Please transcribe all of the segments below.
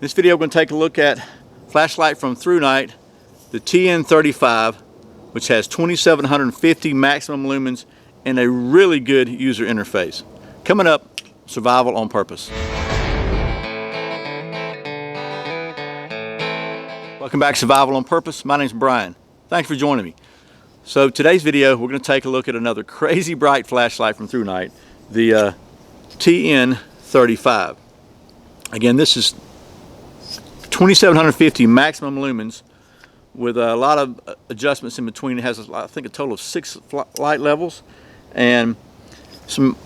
this video, we're going to take a look at flashlight from ThruNite, the TN35, which has 2750 maximum lumens and a really good user interface. Coming up, survival on purpose. Welcome back to Survival on Purpose. My name's Brian. Thanks for joining me. So today's video, we're going to take a look at another crazy bright flashlight from ThruNite, the TN35. Again, this is 2750 maximum lumens with a lot of adjustments in between. It has, I think, a total of 6 light levels and some,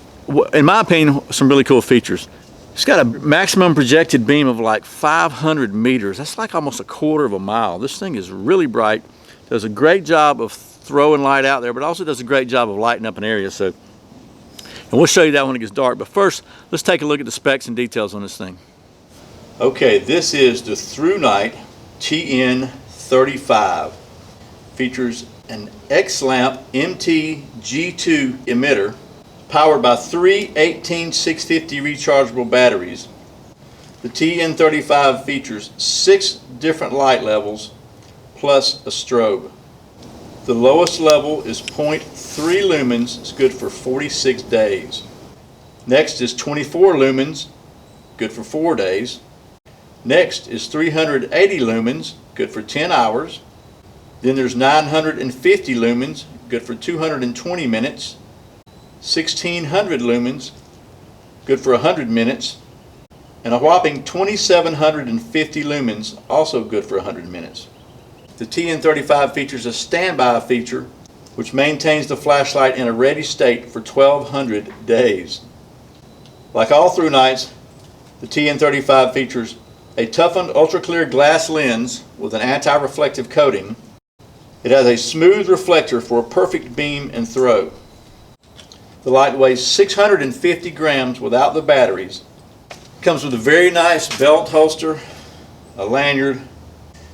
in my opinion, some really cool features. It's got a maximum projected beam of like 500 meters. That's like almost a quarter of a mile. This thing is really bright. Does a great job of throwing light out there, but also does a great job of lighting up an area. So, and we'll show you that when it gets dark. But first, let's take a look at the specs and details on this thing. Okay, this is the ThruNite TN35. Features an X-lamp MG-E2 emitter powered by 3 18650 rechargeable batteries. The TN35 features 6 different light levels plus a strobe. The lowest level is 0.3 lumens. It's good for 46 days. Next is 24 lumens, good for 4 days. Next is 380 lumens, good for 10 hours. Then there's 950 lumens, good for 220 minutes. 1600 lumens, good for 100 minutes. And a whopping 2750 lumens, also good for 100 minutes. The TN35 features a standby feature which maintains the flashlight in a ready state for 1200 days. Like all ThruNites, the TN35 features a toughened ultra clear glass lens with an anti-reflective coating. It has a smooth reflector for a perfect beam and throw. The light weighs 650 grams without the batteries. Comes with a very nice belt holster, a lanyard,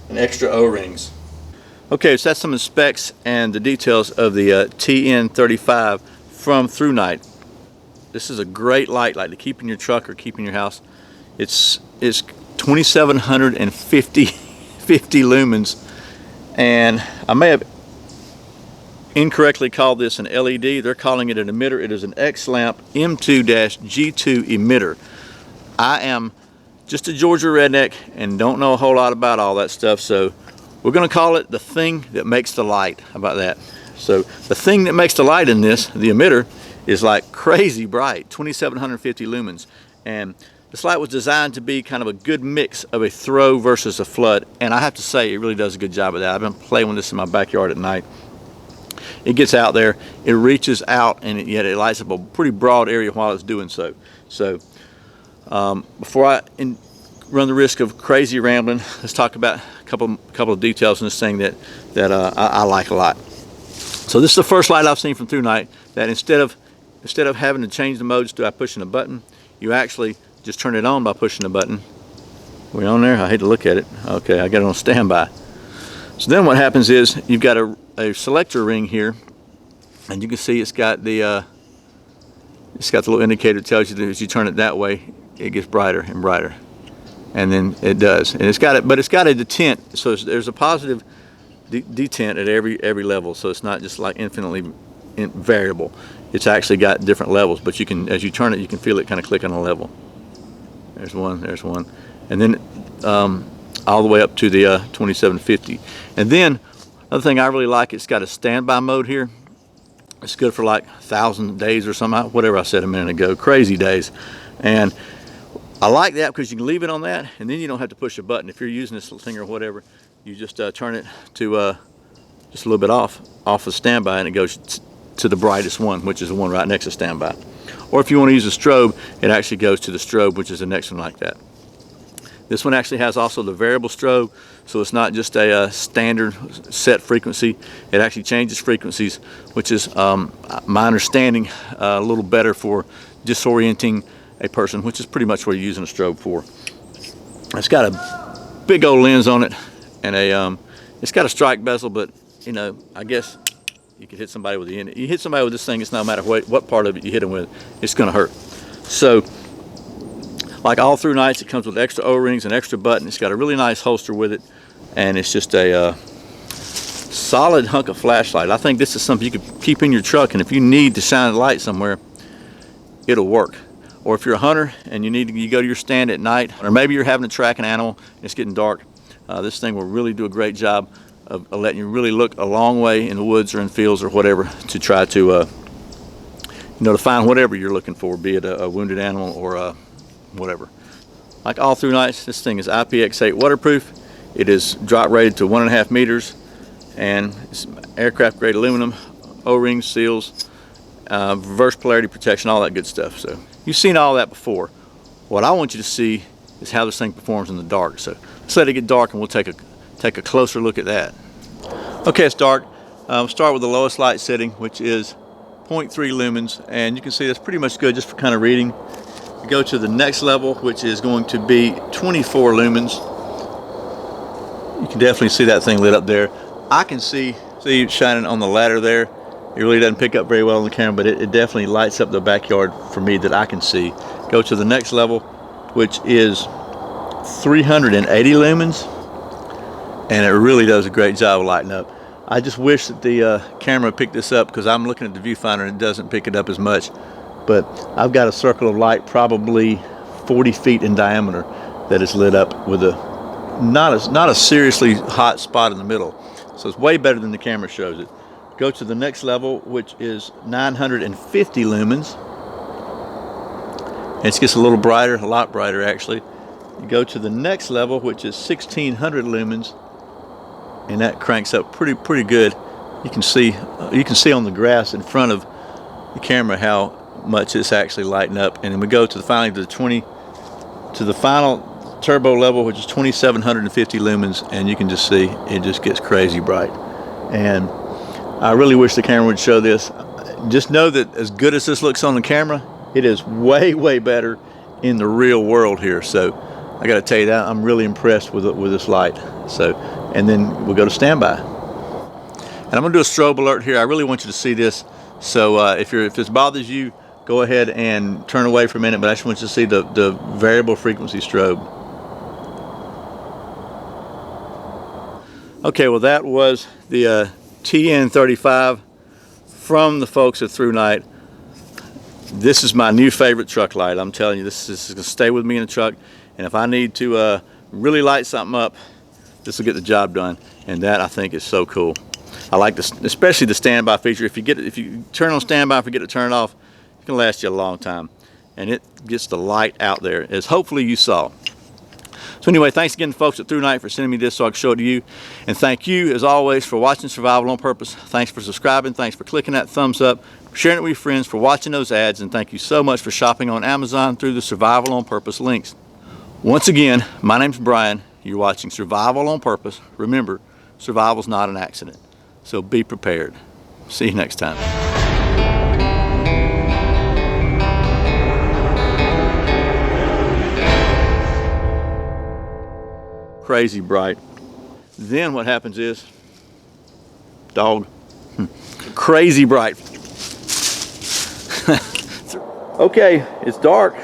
and extra O-rings. Okay, so that's some of the specs and the details of the TN35 from ThruNite. This is a great light to keep in your truck or keep in your house. It's 2750 lumens, and I may have incorrectly called this an LED. They're calling it an emitter. It is an X-lamp M2-G2 emitter. I am just a Georgia redneck and don't know a whole lot about all that stuff, so we're going to call it the thing that makes the light. How about that? So the thing that makes the light in this, the emitter, is like crazy bright, 2750 lumens. And this light was designed to be kind of a good mix of a throw versus a flood, and I have to say it really does a good job of that. I've been playing with this in my backyard at night. It gets out there, it reaches out, and yet it lights up a pretty broad area while it's doing so. So before I run the risk of crazy rambling, let's talk about a couple of details in this thing that I like a lot. So this is the first light I've seen from ThruNite that instead of having to change the modes by pushing a button, you actually just turn it on by pushing a button. We on there? I hate to look at it. Okay, I got it on standby. So then what happens is you've got a selector ring here, and you can see it's got the little indicator that tells you that as you turn it that way, it gets brighter and brighter, and then it does. And it's got a detent, so there's a positive detent at every level, so it's not just like infinitely variable. It's actually got different levels, but you can, as you turn it, you can feel it kind of click on a level. There's one, and then all the way up to the 2750. And then another thing I really like, it's got a standby mode here. It's good for like 1,000 days or something, whatever I said a minute ago, crazy days. And I like that because you can leave it on that, and then you don't have to push a button. If you're using this thing or whatever, you just turn it to just a little bit off of standby, and it goes to the brightest one, which is the one right next to standby. Or if you want to use a strobe, it actually goes to the strobe, which is the next one like that. This one actually has also the variable strobe, so it's not just a standard set frequency. It actually changes frequencies, which is, my understanding, a little better for disorienting a person, which is pretty much what you're using a strobe for. It's got a big old lens on it, and it's got a strike bezel, but you know, I guess you could hit somebody with the end. You hit somebody with this thing, it's no matter what part of it you hit them with, it's going to hurt. So Like all ThruNites, it comes with extra O-rings and extra button. It's got a really nice holster with it, and it's just a solid hunk of flashlight. I think this is something you could keep in your truck, and if you need to shine a light somewhere, it'll work. Or if you're a hunter and you go to your stand at night, or maybe you're having to track an animal and it's getting dark, this thing will really do a great job of letting you really look a long way in the woods or in fields or whatever to try to to find whatever you're looking for, be it a wounded animal or whatever. Like all ThruNites, this thing is IPX8 waterproof. It is drop rated to 1.5 meters, and it's aircraft grade aluminum, O-rings, seals, reverse polarity protection, all that good stuff. So you've seen all that before. What I want you to see is how this thing performs in the dark. So let's let it get dark and we'll take a closer look at that. Okay, it's dark. We'll start with the lowest light setting, which is 0.3 lumens, and you can see that's pretty much good just for kind of reading. We go to the next level, which is going to be 24 lumens. You can definitely see that thing lit up there. I can see it shining on the ladder there. It really doesn't pick up very well on the camera, but it definitely lights up the backyard for me that I can see. Go to the next level, which is 380 lumens, and it really does a great job of lighting up. I just wish that the camera picked this up, because I'm looking at the viewfinder and it doesn't pick it up as much. But I've got a circle of light probably 40 feet in diameter that is lit up with not a seriously hot spot in the middle. So it's way better than the camera shows it. Go to the next level, which is 950 lumens. And it gets a little brighter, a lot brighter actually. You go to the next level, which is 1600 lumens, and that cranks up pretty good. You can see on the grass in front of the camera how much it's actually lighting up. And then we go to the final turbo level, which is 2750 lumens, and you can just see it just gets crazy bright. And I really wish the camera would show this. Just know that as good as this looks on the camera, it is way better in the real world here. So I got to tell you that I'm really impressed with this light. So, and then we'll go to standby. And I'm going to do a strobe alert here. I really want you to see this. So if this bothers you, go ahead and turn away for a minute, but I just want you to see the variable frequency strobe. Okay, well that was the TN35 from the folks at ThruNite. This is my new favorite truck light. I'm telling you, this is going to stay with me in the truck, and if I need to really light something up, this will get the job done, and that I think is so cool. I like this, especially the standby feature. If you turn on standby and forget to turn it off, it can last you a long time, and it gets the light out there, as hopefully you saw. So anyway, thanks again to folks at ThruNite for sending me this so I can show it to you. And thank you, as always, for watching Survival on Purpose. Thanks for subscribing. Thanks for clicking that thumbs up, for sharing it with your friends, for watching those ads, and thank you so much for shopping on Amazon through the Survival on Purpose links. Once again, my name's Brian. You're watching Survival on Purpose. Remember, survival's not an accident. So be prepared. See you next time. Crazy bright. Then what happens is, dog, crazy bright. Okay, it's dark.